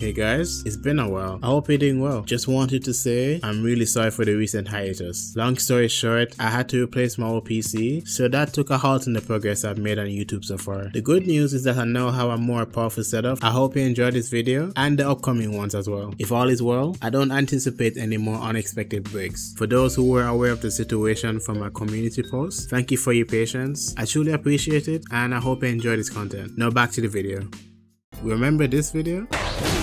Hey guys, it's been a while. I hope you're doing well. Just wanted to say I'm really sorry for the recent hiatus. Long story short, I had to replace my old PC, so that took a halt in the progress I've made on YouTube so far. The good news is that I now have a more powerful setup. I hope you enjoyed this video and the upcoming ones as well. If all is well, I don't anticipate any more unexpected breaks. For those who were aware of the situation from my community post, thank you for your patience. I truly appreciate it and I hope you enjoy this content. Now back to the video. Remember this video?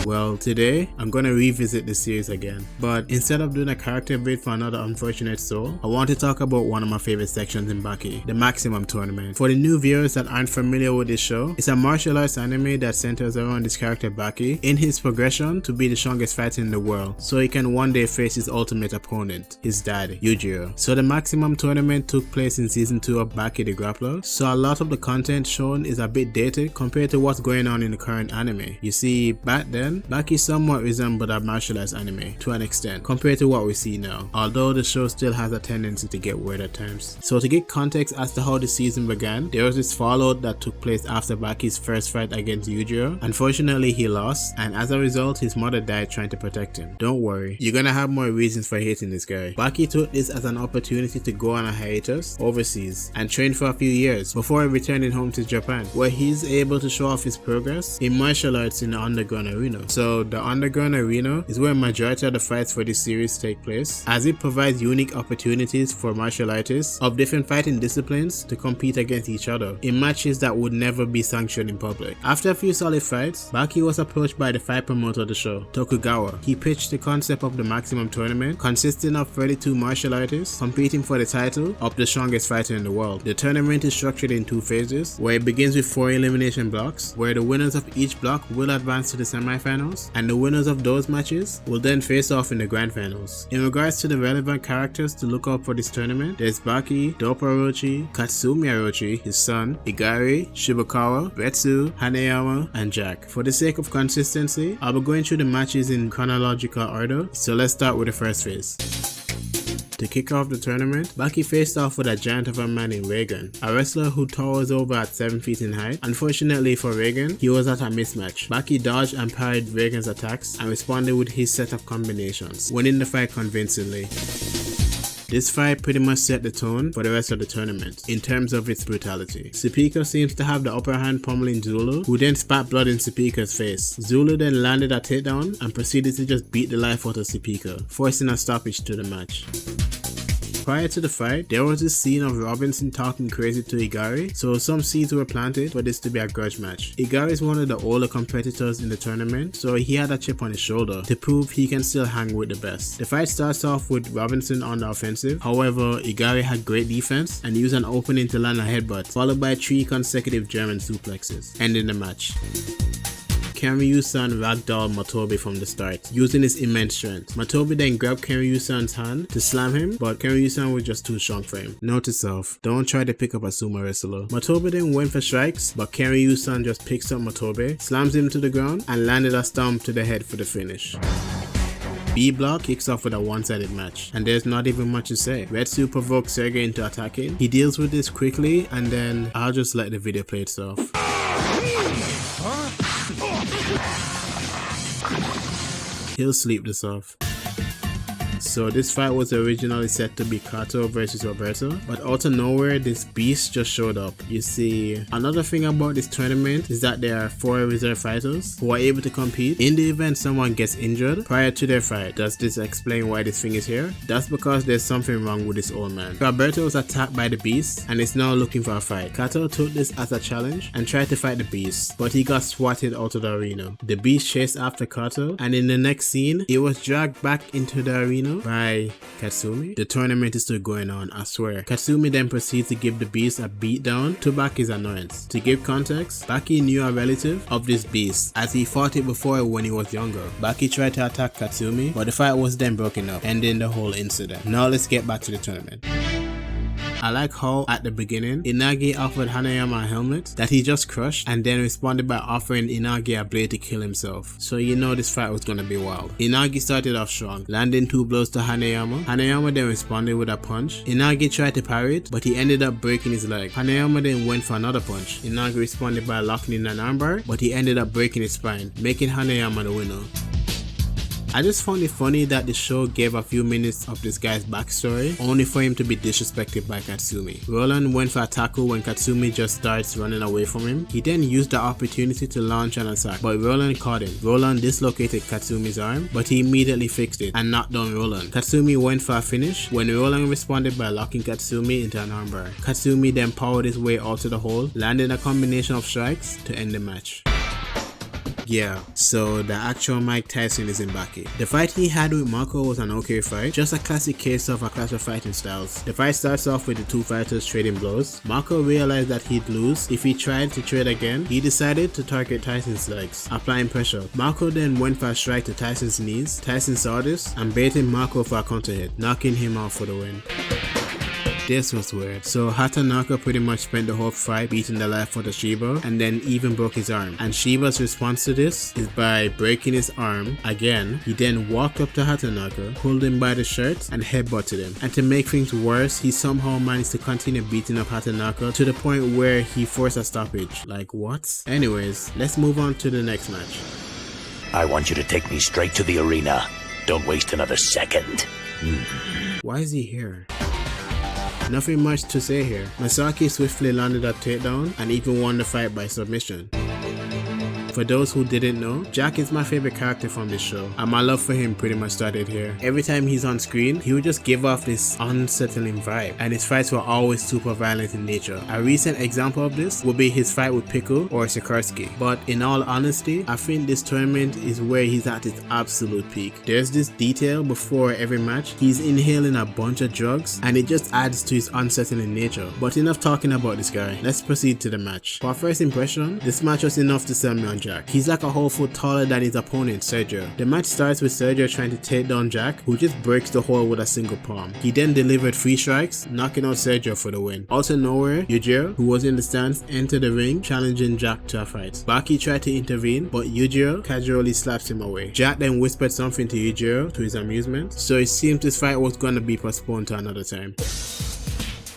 Well, today I'm gonna revisit the series again, but instead of doing a character build for another unfortunate soul, I want to talk about one of my favorite sections in Baki, the Maximum Tournament. For the new viewers that aren't familiar with this show, it's a martial arts anime that centers around this character Baki in his progression to be the strongest fighter in the world, so he can one day face his ultimate opponent, his dad, Yujiro. So the Maximum Tournament took place in season 2 of Baki the Grappler, so a lot of the content shown is a bit dated compared to what's going on in the current anime. You see, back then, Baki somewhat resembled a martial arts anime to an extent compared to what we see now, although the show still has a tendency to get weird at times. So to get context as to how the season began, there was this fallout that took place after Baki's first fight against Yujiro. Unfortunately, he lost, and as a result, his mother died trying to protect him. Don't worry, you're gonna have more reasons for hating this guy. Baki took this as an opportunity to go on a hiatus overseas and train for a few years before returning home to Japan, where he's able to show off his progress in martial arts in the underground arena. So the underground arena is where majority of the fights for this series take place, as it provides unique opportunities for martial artists of different fighting disciplines to compete against each other in matches that would never be sanctioned in public. After a few solid fights, Baki was approached by the fight promoter of the show, Tokugawa. He pitched the concept of the Maximum Tournament, consisting of 32 martial artists competing for the title of the strongest fighter in the world. The tournament is structured in 2 phases, where it begins with 4 elimination blocks, where the winners of each block will advance to the semi-finals, and the winners of those matches will then face off in the grand finals. In regards to the relevant characters to look out for this tournament, there's Baki, Dopa Orochi, Katsumi Orochi, his son, Igari, Shibukawa, Retsu, Hanayama, and Jack. For the sake of consistency, I'll be going through the matches in chronological order, so let's start with the first phase. To kick off the tournament, Baki faced off with a giant of a man in Reagan, a wrestler who towers over at 7 feet in height. Unfortunately for Reagan, he was at a mismatch. Baki dodged and parried Reagan's attacks and responded with his set of combinations, winning the fight convincingly. This fight pretty much set the tone for the rest of the tournament in terms of its brutality. Sepika seems to have the upper hand, pummeling Zulu, who then spat blood in Sepika's face. Zulu then landed a takedown and proceeded to just beat the life out of Sepika, forcing a stoppage to the match. Prior to the fight, there was this scene of Robinson talking crazy to Igari, so some seeds were planted for this to be a grudge match. Igari is one of the older competitors in the tournament, so he had a chip on his shoulder to prove he can still hang with the best. The fight starts off with Robinson on the offensive, however, Igari had great defense and used an opening to land a headbutt, followed by 3 consecutive German suplexes, ending the match. Kenryu-san ragdolled Matobe from the start, using his immense strength. Matobe then grabbed Kenryu-san's hand to slam him, but Kenryu-san was just too strong for him. Note to self, don't try to pick up a sumo wrestler. Matobe then went for strikes, but Kenryu-san just picks up Matobe, slams him to the ground, and landed a stomp to the head for the finish. B block kicks off with a one-sided match, and there's not even much to say. Retsu provokes Sergei into attacking. He deals with this quickly, and then I'll just let the video play itself. He'll sleep this off. So this fight was originally set to be Kato versus Roberto, but out of nowhere this beast just showed up. You see, another thing about this tournament is that there are 4 reserve fighters who are able to compete in the event someone gets injured prior to their fight. Does this explain why this thing is here? That's because there's something wrong with this old man. Roberto was attacked by the beast and is now looking for a fight. Kato took this as a challenge and tried to fight the beast, but he got swatted out of the arena. The beast chased after Kato, and in the next scene, he was dragged back into the arena by Katsumi. The tournament is still going on, I swear. Katsumi then proceeds to give the beast a beatdown to Baki's annoyance. To give context, Baki knew a relative of this beast as he fought it before when he was younger. Baki tried to attack Katsumi, but the fight was then broken up, ending the whole incident. Now let's get back to the tournament. I like how at the beginning, Inagi offered Hanayama a helmet that he just crushed and then responded by offering Inagi a blade to kill himself. So you know this fight was gonna be wild. Inagi started off strong, landing 2 blows to Hanayama. Hanayama then responded with a punch. Inagi tried to parry it, but he ended up breaking his leg. Hanayama then went for another punch. Inagi responded by locking in an armbar, but he ended up breaking his spine, making Hanayama the winner. I just found it funny that the show gave a few minutes of this guy's backstory only for him to be disrespected by Katsumi. Roland went for a tackle when Katsumi just starts running away from him. He then used the opportunity to launch an attack, but Roland caught him. Roland dislocated Katsumi's arm, but he immediately fixed it and knocked down Roland. Katsumi went for a finish when Roland responded by locking Katsumi into an armbar. Katsumi then powered his way out to the hole, landing a combination of strikes to end the match. Yeah, so the actual Mike Tyson is in Baki. The fight he had with Marco was an okay fight, just a classic case of a clash of fighting styles. The fight starts off with the two fighters trading blows. Marco realized that he'd lose if he tried to trade again. He decided to target Tyson's legs, applying pressure. Marco then went for a strike to Tyson's knees. Tyson saw this and baited Marco for a counter hit, knocking him out for the win. This was weird. So Hatanaka pretty much spent the whole fight beating the life out of Shiba and then even broke his arm. And Shiba's response to this is by breaking his arm again. He then walked up to Hatanaka, pulled him by the shirt and headbutted him. And to make things worse, he somehow managed to continue beating up Hatanaka to the point where he forced a stoppage. Like what? Anyways, let's move on to the next match. I want you to take me straight to the arena. Don't waste another second. Why is he here? Nothing much to say here. Masaki swiftly landed a takedown and even won the fight by submission. For those who didn't know, Jack is my favorite character from this show, and my love for him pretty much started here. Every time he's on screen, he would just give off this unsettling vibe, and his fights were always super violent in nature. A recent example of this would be his fight with Pickle or Sikorsky, but in all honesty, I think this tournament is where he's at his absolute peak. There's this detail before every match, he's inhaling a bunch of drugs, and it just adds to his unsettling nature. But enough talking about this guy, let's proceed to the match. For first impression, this match was enough to sell me on Jack. He's like a whole foot taller than his opponent, Sergio. The match starts with Sergio trying to take down Jack, who just breaks the hole with a single palm. He then delivered 3 strikes, knocking out Sergio for the win. Out of nowhere, Yujiro, who was in the stands, entered the ring, challenging Jack to a fight. Baki tried to intervene, but Yujiro casually slaps him away. Jack then whispered something to Yujiro to his amusement, so it seems this fight was gonna be postponed to another time.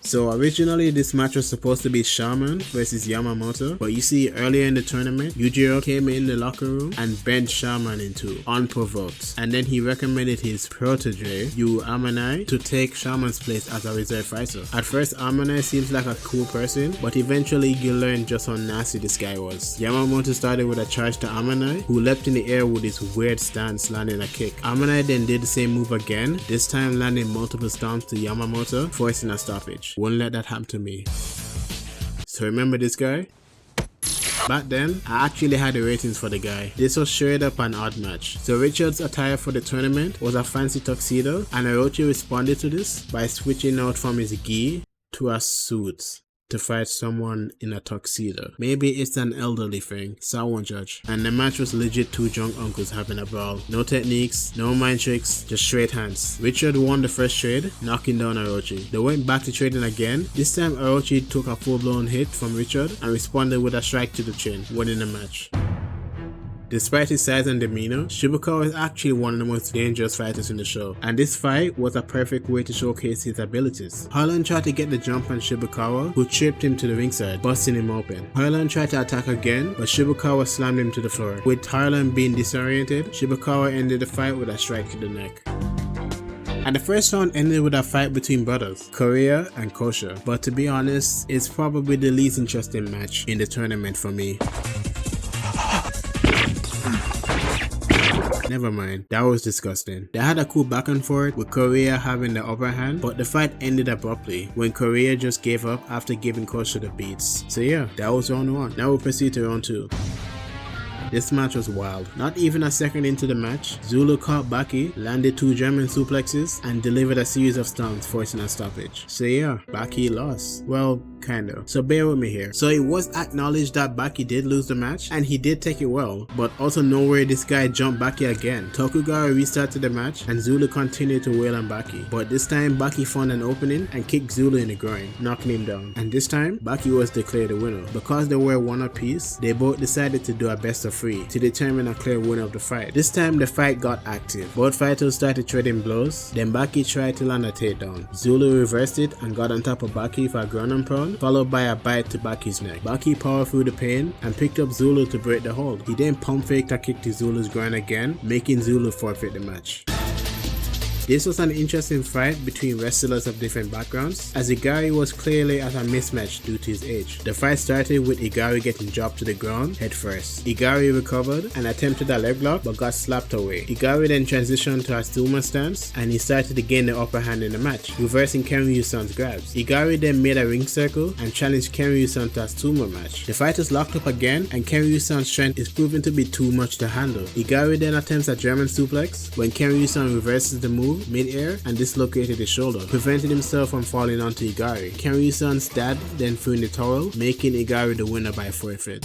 So originally this match was supposed to be Shaman versus Yamamoto, but you see earlier in the tournament, Yujiro came in the locker room and bent Shaman in two, unprovoked. And then he recommended his protege, Yu Amanai, to take Shaman's place as a reserve fighter. At first Amanai seems like a cool person, but eventually you learn just how nasty this guy was. Yamamoto started with a charge to Amanai, who leapt in the air with his weird stance, landing a kick. Amanai then did the same move again, this time landing multiple stomps to Yamamoto, forcing a stoppage. Wouldn't let that happen to me. So remember this guy? Back then, I actually had the ratings for the guy. This was straight up an odd match. So Richard's attire for the tournament was a fancy tuxedo, and Orochi responded to this by switching out from his gi to a suit to fight someone in a tuxedo. Maybe it's an elderly thing, so I won't judge. And the match was legit 2 drunk uncles having a brawl. No techniques, no mind tricks, just straight hands. Richard won the first trade, knocking down Orochi. They went back to trading again. This time Orochi took a full-blown hit from Richard and responded with a strike to the chin, winning the match. Despite his size and demeanor, Shibukawa is actually one of the most dangerous fighters in the show, and this fight was a perfect way to showcase his abilities. Harlan tried to get the jump on Shibukawa, who tripped him to the ringside, busting him open. Harlan tried to attack again, but Shibukawa slammed him to the floor. With Harlan being disoriented, Shibukawa ended the fight with a strike to the neck. And the first round ended with a fight between brothers, Korea and Kosha, but to be honest, it's probably the least interesting match in the tournament for me. Never mind, that was disgusting. They had a cool back and forth with Korea having the upper hand, but the fight ended abruptly when Korea just gave up after giving Kosha the beats. So yeah, that was round 1. Now we'll proceed to round 2. This match was wild. Not even a second into the match, Zulu caught Baki, landed 2 German suplexes, and delivered a series of stomps, forcing a stoppage. So yeah, Baki lost. Well, kinda, so bear with me here. So it was acknowledged that Baki did lose the match, and he did take it well, but also nowhere this guy jumped Baki again. Tokugawa restarted the match, and Zulu continued to wail on Baki, but this time Baki found an opening and kicked Zulu in the groin, knocking him down. And this time, Baki was declared the winner. Because they were one apiece, they both decided to do a best of 3 to determine a clear winner of the fight. This time the fight got active. Both fighters started trading blows, then Baki tried to land a takedown. Zulu reversed it and got on top of Baki for a ground and pound, followed by a bite to Baki's neck. Baki powered through the pain and picked up Zulu to break the hold. He then pump faked a kick to Zulu's groin again, making Zulu forfeit the match. This was an interesting fight between wrestlers of different backgrounds, as Igari was clearly at a mismatch due to his age. The fight started with Igari getting dropped to the ground head first. Igari recovered and attempted a leg lock but got slapped away. Igari then transitioned to a Stuma stance and he started to gain the upper hand in the match, reversing Kenryu-san's grabs. Igari then made a ring circle and challenged Kenryu-san to a Stuma match. The fighters locked up again and Kenryu-san's strength is proven to be too much to handle. Igari then attempts a German suplex when Kenryu-san reverses the move mid-air and dislocated his shoulder, preventing himself from falling onto Igari. Kenryu-san's dad then threw in the towel, making Igari the winner by forfeit.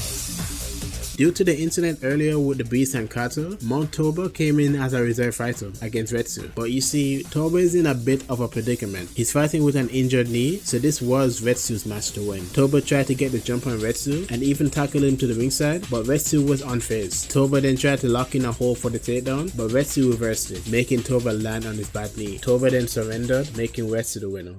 Due to the incident earlier with the Beast and Kato, Mount Toba came in as a reserve fighter against Retsu. But you see, Toba is in a bit of a predicament. He's fighting with an injured knee, so this was Retsu's match to win. Toba tried to get the jump on Retsu and even tackle him to the ringside, but Retsu was unfazed. Toba then tried to lock in a hold for the takedown, but Retsu reversed it, making Toba land on his bad knee. Toba then surrendered, making Retsu the winner.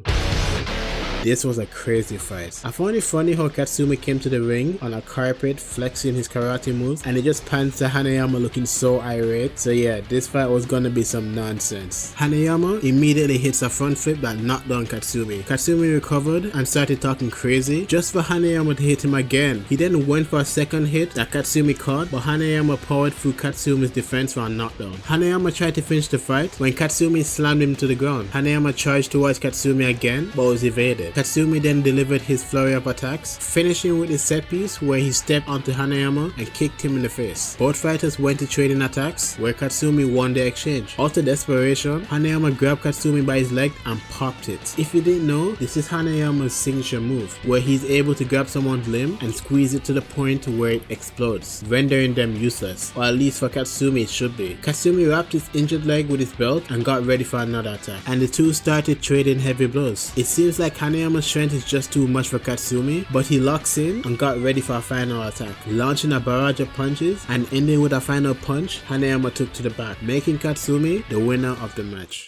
This was a crazy fight. I found it funny how Katsumi came to the ring on a carpet flexing his karate moves and it just panned to Hanayama looking so irate. So yeah, this fight was gonna be some nonsense. Hanayama immediately hits a front flip that knocked down Katsumi. Katsumi recovered and started talking crazy just for Hanayama to hit him again. He then went for a second hit that Katsumi caught, but Hanayama powered through Katsumi's defense for a knockdown. Hanayama tried to finish the fight when Katsumi slammed him to the ground. Hanayama charged towards Katsumi again but was evaded. Katsumi then delivered his flurry of attacks, finishing with his set piece where he stepped onto Hanayama and kicked him in the face. Both fighters went to trading attacks where Katsumi won the exchange. Out of desperation, Hanayama grabbed Katsumi by his leg and popped it. If you didn't know, this is Hanayama's signature move, where he's able to grab someone's limb and squeeze it to the point where it explodes, rendering them useless, or at least for Katsumi it should be. Katsumi wrapped his injured leg with his belt and got ready for another attack, and the two started trading heavy blows. It seems like Hanayama's strength is just too much for Katsumi, but he locks in and got ready for a final attack, launching a barrage of punches and ending with a final punch Hanayama took to the back, making Katsumi the winner of the match.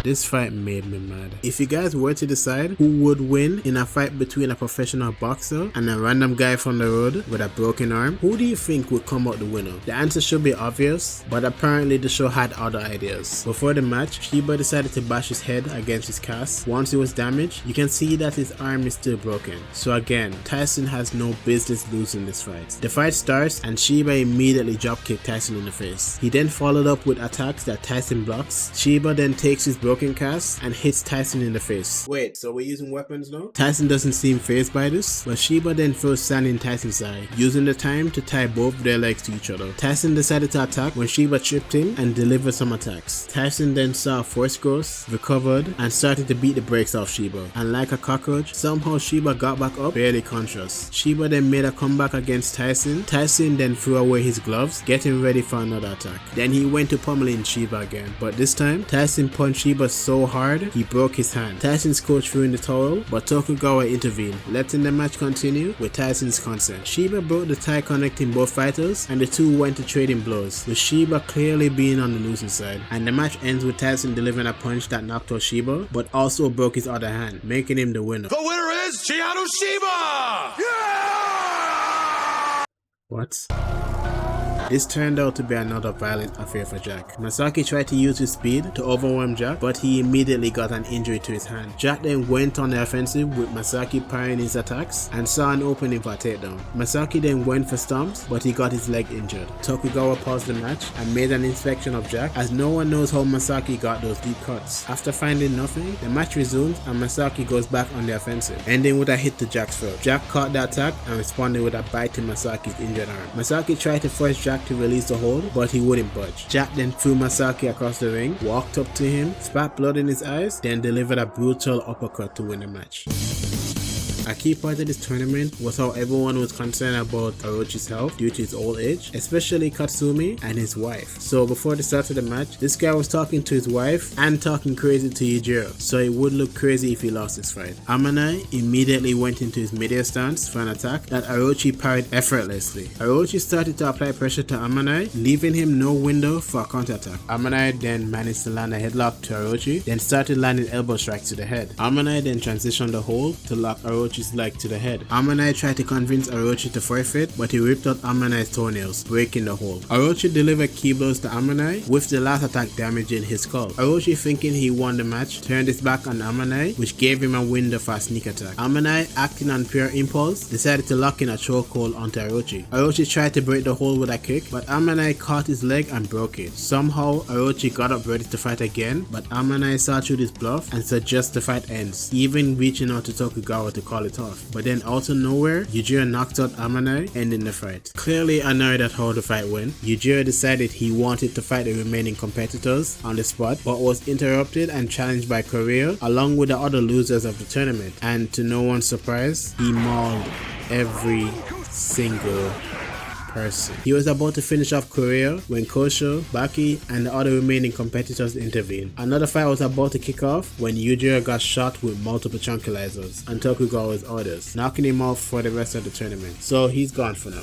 This fight made me mad. If you guys were to decide who would win in a fight between a professional boxer and a random guy from the road with a broken arm, who do you think would come out the winner? The answer should be obvious, but apparently the show had other ideas. Before the match, Shiba decided to bash his head against his cast. Once it was damaged, you can see that his arm is still broken. So again, Tyson has no business losing this fight. The fight starts and Shiba immediately dropkicked Tyson in the face. He then followed up with attacks that Tyson blocks. Shiba then takes his broken cast and hits Tyson in the face. Wait, so we're using weapons now? Tyson doesn't seem fazed by this, but Shiba then throws sand in Tyson's eye, using the time to tie both their legs to each other. Tyson decided to attack when Shiba tripped him and delivered some attacks. Tyson then saw a force ghost, recovered, and started to beat the brakes off Shiba. And like a cockroach, somehow Shiba got back up, barely conscious. Shiba then made a comeback against Tyson. Tyson then threw away his gloves, getting ready for another attack. Then he went to pummeling Shiba again, but this time, Tyson punched Shiba so hard, he broke his hand. Tyson's coach threw in the towel, but Tokugawa intervened, letting the match continue with Tyson's consent. Shiba broke the tie connecting both fighters, and the two went to trading blows, with Shiba clearly being on the losing side. And the match ends with Tyson delivering a punch that knocked out Shiba, but also broke his other hand, making him the winner. The winner is Hiatus Shiba! Yeah! What? This turned out to be another violent affair for Jack. Masaki tried to use his speed to overwhelm Jack, but he immediately got an injury to his hand. Jack then went on the offensive with Masaki parrying his attacks and saw an opening for a takedown. Masaki then went for stomps, but he got his leg injured. Tokugawa paused the match and made an inspection of Jack, as no one knows how Masaki got those deep cuts. After finding nothing, the match resumes and Masaki goes back on the offensive, ending with a hit to Jack's throat. Jack caught the attack and responded with a bite to Masaki's injured arm. Masaki tried to force Jack to release the hold, but he wouldn't budge. Jack then threw Masaki across the ring, walked up to him, spat blood in his eyes, then delivered a brutal uppercut to win the match. A key part of this tournament was how everyone was concerned about Orochi's health due to his old age, especially Katsumi and his wife. So before the start of the match, this guy was talking to his wife and talking crazy to Yujiro, so it would look crazy if he lost this fight. Amanai immediately went into his mid-air stance for an attack that Orochi parried effortlessly. Orochi started to apply pressure to Amanai, leaving him no window for a counterattack. Amanai then managed to land a headlock to Orochi, then started landing elbow strikes to the head. Amanai then transitioned the hold to lock Orochi's leg to the head. Amanai tried to convince Orochi to forfeit, but he ripped out Amanai's toenails, breaking the hold. Orochi delivered key blows to Amanai, with the last attack damaging his skull. Orochi, thinking he won the match, turned his back on Amanai, which gave him a window for a sneak attack. Amanai, acting on pure impulse, decided to lock in a chokehold onto Orochi. Orochi tried to break the hold with a kick, but Amanai caught his leg and broke it. Somehow, Orochi got up ready to fight again, but Amanai saw through this bluff and suggested the fight ends, even reaching out to Tokugawa to call it off. But then out of nowhere, Yujiro knocked out Amanai, ending the fight. Clearly annoyed at how the fight went, Yujiro decided he wanted to fight the remaining competitors on the spot, but was interrupted and challenged by Korea along with the other losers of the tournament, and to no one's surprise, he mauled every single person. He was about to finish off Korea when Kosho, Baki, and the other remaining competitors intervened. Another fight was about to kick off when Yujiro got shot with multiple tranquilizers and Tokugawa's orders, knocking him off for the rest of the tournament. So he's gone for now.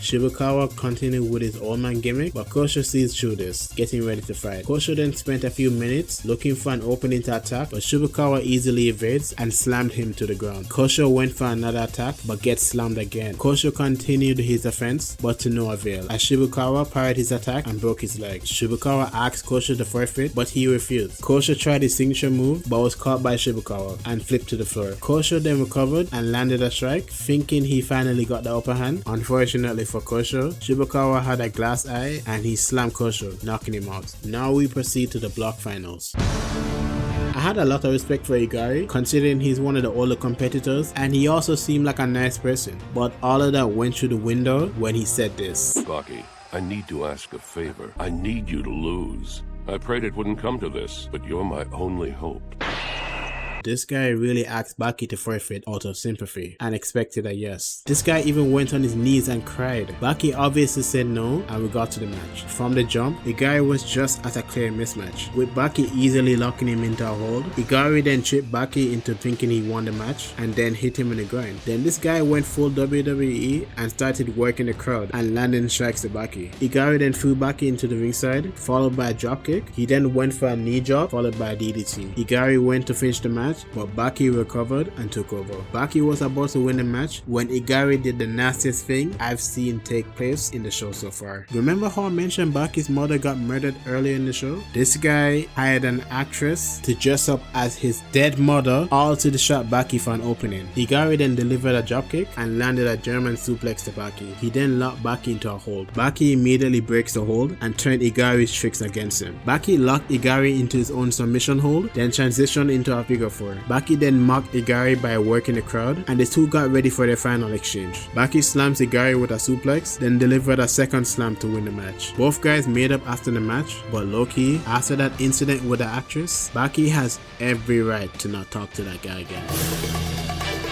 Shibukawa continued with his old man gimmick, but Kosho sees through this, getting ready to fight. Kosho then spent a few minutes looking for an opening to attack, but Shibukawa easily evades and slammed him to the ground. Kosho went for another attack, but gets slammed again. Kosho continued his offense, but to no avail, as Shibukawa parried his attack and broke his leg. Shibukawa asked Kosho to forfeit, but he refused. Kosho tried his signature move, but was caught by Shibukawa and flipped to the floor. Kosho then recovered and landed a strike, thinking he finally got the upper hand. Unfortunately for Kosho, Shibukawa had a glass eye and he slammed Kosho, knocking him out. Now we proceed to the block finals. I had a lot of respect for Igari, considering he's one of the older competitors and he also seemed like a nice person, but all of that went through the window when he said this. Baki, I need to ask a favor. I need you to lose. I prayed it wouldn't come to this, but you're my only hope. This guy really asked Baki to forfeit out of sympathy and expected a yes. This guy even went on his knees and cried. Baki obviously said no and we got to the match. From the jump, Igari was just at a clear mismatch, with Baki easily locking him into a hold. Igari then tripped Baki into thinking he won the match and then hit him in the groin. Then this guy went full WWE and started working the crowd and landing strikes to Baki. Igari then threw Baki into the ringside, followed by a dropkick. He then went for a knee drop, followed by a DDT. Igari went to finish the match, but Baki recovered and took over. Baki was about to win the match when Igari did the nastiest thing I've seen take place in the show so far. Remember how I mentioned Baki's mother got murdered earlier in the show? This guy hired an actress to dress up as his dead mother, all to distract Baki for an opening. Igari then delivered a dropkick and landed a German suplex to Baki. He then locked Baki into a hold. Baki immediately breaks the hold and turned Igari's tricks against him. Baki locked Igari into his own submission hold, then transitioned into a figure four. Baki then mocked Igari by working the crowd, and the two got ready for their final exchange. Baki slams Igari with a suplex, then delivered a second slam to win the match. Both guys made up after the match, but low-key, after that incident with the actress, Baki has every right to not talk to that guy again.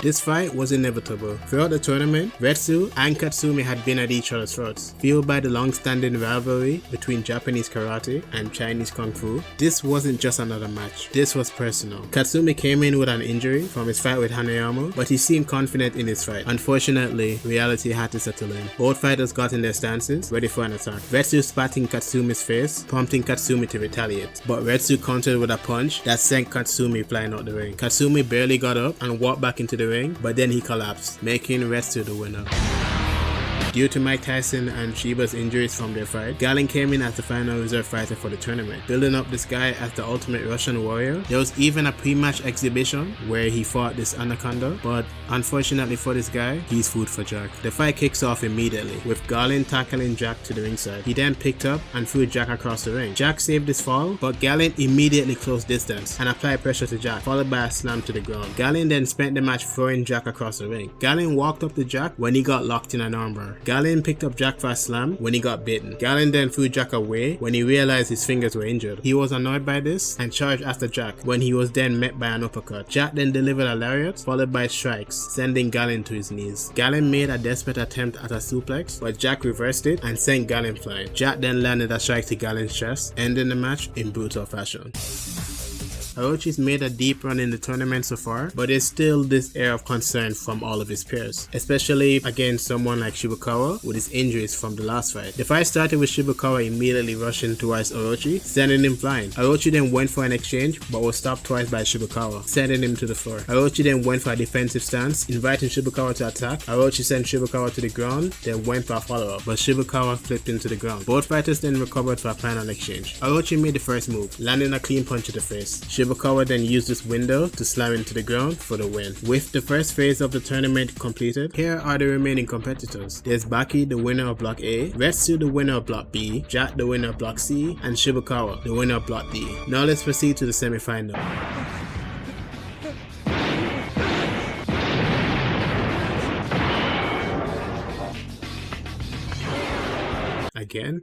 This fight was inevitable. Throughout the tournament, Retsu and Katsumi had been at each other's throats, fueled by the long-standing rivalry between Japanese karate and Chinese kung fu. This wasn't just another match, this was personal. Katsumi came in with an injury from his fight with Hanayama, but he seemed confident in his fight. Unfortunately, reality had to settle in. Both fighters got in their stances, ready for an attack. Retsu spat in Katsumi's face, prompting Katsumi to retaliate, but Retsu countered with a punch that sent Katsumi flying out the ring. Katsumi barely got up and walked back into the ring, but then he collapsed, making Retsu the winner. Due to Mike Tyson and Shiba's injuries from their fight, Galen came in as the final reserve fighter for the tournament, building up this guy as the ultimate Russian warrior. There was even a pre-match exhibition where he fought this Anaconda, but unfortunately for this guy, he's food for Jack. The fight kicks off immediately, with Galen tackling Jack to the ringside. He then picked up and threw Jack across the ring. Jack saved his fall, but Galen immediately closed distance and applied pressure to Jack, followed by a slam to the ground. Galen then spent the match throwing Jack across the ring. Galen walked up to Jack when he got locked in an armbar. Galen picked up Jack for a slam when he got bitten. Galen then threw Jack away when he realized his fingers were injured. He was annoyed by this and charged after Jack when he was then met by an uppercut. Jack then delivered a lariat followed by strikes, sending Galen to his knees. Galen made a desperate attempt at a suplex, but Jack reversed it and sent Galen flying. Jack then landed a strike to Galen's chest, ending the match in brutal fashion. Orochi's made a deep run in the tournament so far, but there's still this air of concern from all of his peers, especially against someone like Shibukawa with his injuries from the last fight. The fight started with Shibukawa immediately rushing towards Orochi, sending him flying. Orochi then went for an exchange, but was stopped twice by Shibukawa, sending him to the floor. Orochi then went for a defensive stance, inviting Shibukawa to attack. Orochi sent Shibukawa to the ground, then went for a follow-up, but Shibukawa flipped into the ground. Both fighters then recovered for a final exchange. Orochi made the first move, landing a clean punch to the face. Shibukawa then used this window to slam into the ground for the win. With the first phase of the tournament completed, here are the remaining competitors. There's Baki, the winner of Block A, Retsu, the winner of Block B, Jack, the winner of Block C, and Shibukawa, the winner of Block D. Now let's proceed to the semi-final. Again.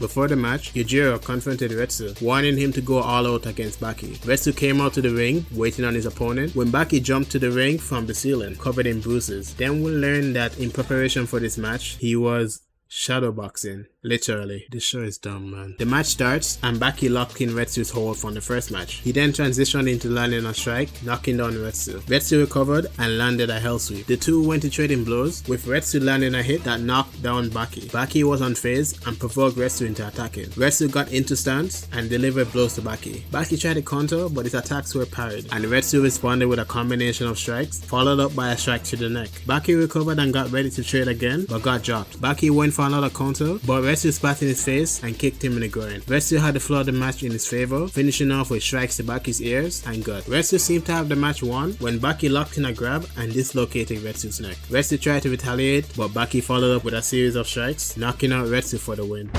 Before the match, Yujiro confronted Retsu, warning him to go all out against Baki. Retsu came out to the ring, waiting on his opponent, when Baki jumped to the ring from the ceiling, covered in bruises. Then we learned that in preparation for this match, he was shadowboxing. Literally. This show is dumb, man. The match starts and Baki locked in Retsu's hold from the first match. He then transitioned into landing a strike, knocking down Retsu. Retsu recovered and landed a hell sweep. The two went to trading blows, with Retsu landing a hit that knocked down Baki. Baki was unfazed and provoked Retsu into attacking. Retsu got into stance and delivered blows to Baki. Baki tried to counter, but his attacks were parried, and Retsu responded with a combination of strikes, followed up by a strike to the neck. Baki recovered and got ready to trade again, but got dropped. Baki went for another counter, but Retsu spat in his face and kicked him in the groin. Retsu had the floor of the match in his favor, finishing off with strikes to Baki's ears and gut. Retsu seemed to have the match won when Baki locked in a grab and dislocated Retsu's neck. Retsu tried to retaliate, but Baki followed up with a series of strikes, knocking out Retsu for the win.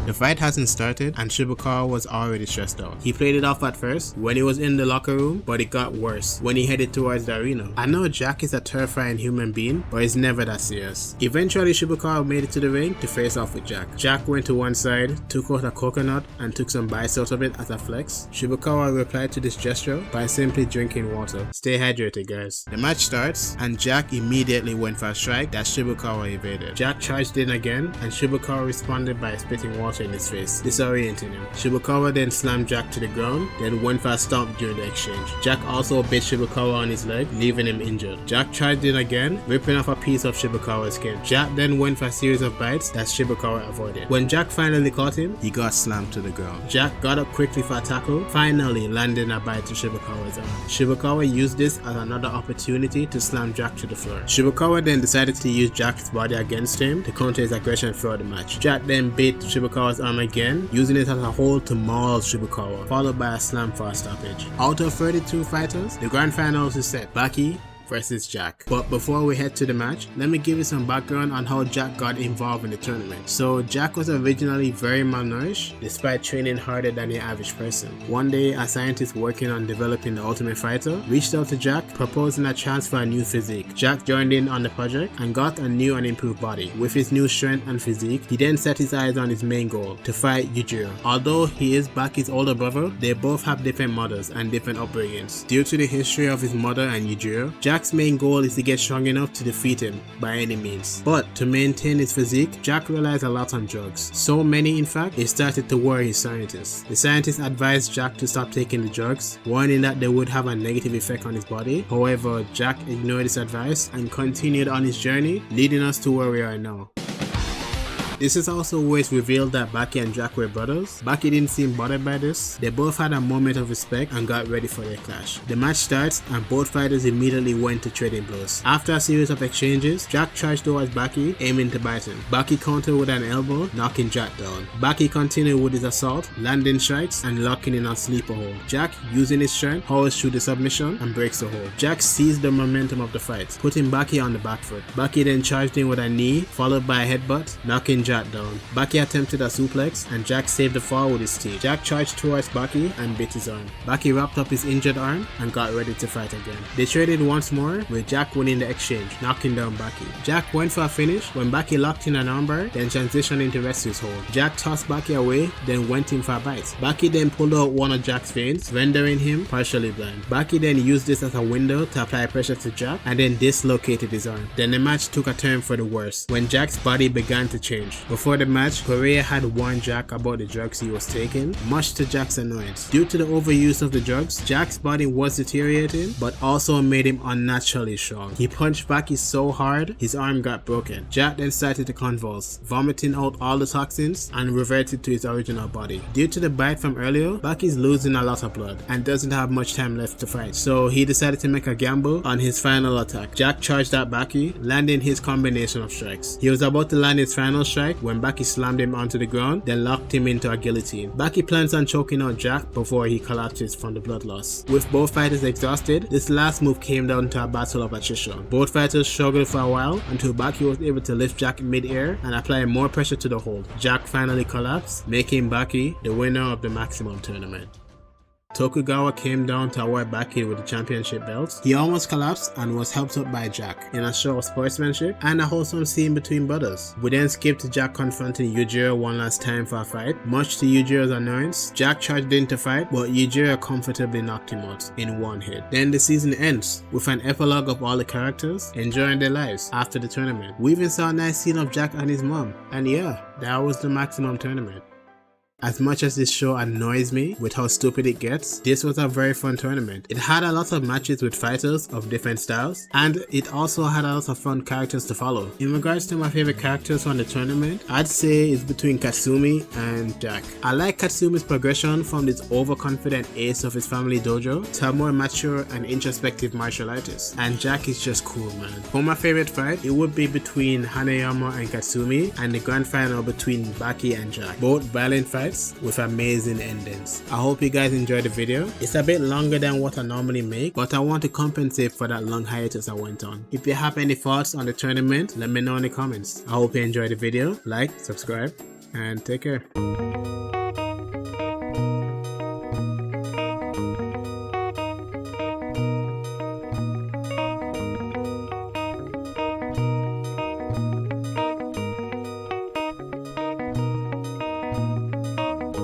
The fight hasn't started and Shibukawa was already stressed out. He played it off at first when he was in the locker room, but it got worse when he headed towards the arena. I know Jack is a terrifying human being, but it's never that serious. Eventually Shibukawa made it to the ring to face off with Jack. Jack went to one side, took out a coconut and took some bites out of it as a flex. Shibukawa replied to this gesture by simply drinking water. Stay hydrated, guys. The match starts and Jack immediately went for a strike that Shibukawa evaded. Jack charged in again and Shibukawa responded by spitting water in his face, disorienting him. Shibukawa then slammed Jack to the ground, then went for a stomp during the exchange. Jack also bit Shibukawa on his leg, leaving him injured. Jack charged in again, ripping off a piece of Shibukawa's skin. Jack then went for a series of bites that Shibukawa avoided. When Jack finally caught him, he got slammed to the ground. Jack got up quickly for a tackle, finally landing a bite to Shibukawa's arm. Shibukawa used this as another opportunity to slam Jack to the floor. Shibukawa then decided to use Jack's body against him to counter his aggression throughout the match. Jack then bit Shibukawa's arm again, using it as a hold to maul Shibukawa, followed by a slam for a stoppage. Out of 32 fighters, the grand finals is set. Baki versus Jack. But before we head to the match, let me give you some background on how Jack got involved in the tournament. So Jack was originally very malnourished despite training harder than the average person. One day, a scientist working on developing the Ultimate Fighter reached out to Jack, proposing a chance for a new physique. Jack joined in on the project and got a new and improved body. With his new strength and physique, he then set his eyes on his main goal, to fight Yujiro. Although he is Baki's older brother, they both have different mothers and different upbringings. Due to the history of his mother and Yujiro, Jack's main goal is to get strong enough to defeat him by any means. But to maintain his physique, Jack relies a lot on drugs. So many in fact, it started to worry his scientists. The scientists advised Jack to stop taking the drugs, warning that they would have a negative effect on his body. However, Jack ignored this advice and continued on his journey, leading us to where we are now. This is also where it's revealed that Baki and Jack were brothers. Baki didn't seem bothered by this. They both had a moment of respect and got ready for their clash. The match starts and both fighters immediately went to trading blows. After a series of exchanges, Jack charged towards Baki, aiming to bite him. Baki countered with an elbow, knocking Jack down. Baki continued with his assault, landing strikes and locking in a sleeper hold. Jack, using his strength, powers through the submission and breaks the hold. Jack seized the momentum of the fight, putting Baki on the back foot. Baki then charged in with a knee, followed by a headbutt, knocking Jack down. Baki attempted a suplex and Jack saved the fall with his teeth. Jack charged towards Baki and bit his arm. Baki wrapped up his injured arm and got ready to fight again. They traded once more with Jack winning the exchange, knocking down Baki. Jack went for a finish when Baki locked in an armbar, then transitioned into rescue's hold. Jack tossed Baki away, then went in for a bite. Baki then pulled out one of Jack's veins, rendering him partially blind. Baki then used this as a window to apply pressure to Jack and then dislocated his arm. Then the match took a turn for the worse when Jack's body began to change. Before the match, Correa had warned Jack about the drugs he was taking, much to Jack's annoyance. Due to the overuse of the drugs, Jack's body was deteriorating, but also made him unnaturally strong. He punched Baki so hard, his arm got broken. Jack then started to convulse, vomiting out all the toxins and reverted to his original body. Due to the bite from earlier, Baki's losing a lot of blood and doesn't have much time left to fight, so he decided to make a gamble on his final attack. Jack charged at Baki, landing his combination of strikes. He was about to land his final strike when Baki slammed him onto the ground, then locked him into a guillotine. Baki plans on choking out Jack before he collapses from the blood loss. With both fighters exhausted, this last move came down to a battle of attrition. Both fighters struggled for a while until Baki was able to lift Jack mid-air and apply more pressure to the hold. Jack finally collapsed, making Baki the winner of the Maximum Tournament. Tokugawa came down to award Baki with the championship belts. He almost collapsed and was helped up by Jack in a show of sportsmanship and a wholesome scene between brothers. We then skipped to Jack confronting Yujiro one last time for a fight. Much to Yujiro's annoyance, Jack charged in to fight, but Yujiro comfortably knocked him out in one hit. Then the season ends with an epilogue of all the characters enjoying their lives after the tournament. We even saw a nice scene of Jack and his mom, and yeah, that was the Maximum Tournament. As much as this show annoys me with how stupid it gets, this was a very fun tournament. It had a lot of matches with fighters of different styles, and it also had a lot of fun characters to follow. In regards to my favorite characters from the tournament, I'd say it's between Katsumi and Jack. I like Katsumi's progression from this overconfident ace of his family dojo to a more mature and introspective martial artist, and Jack is just cool, man. For my favorite fight, it would be between Hanayama and Katsumi, and the grand final between Baki and Jack. Both violent fights with amazing endings. I hope you guys enjoyed the video. It's a bit longer than what I normally make, but I want to compensate for that long hiatus I went on. If you have any thoughts on the tournament, let me know in the comments. I hope you enjoyed the video. Like, subscribe, and take care.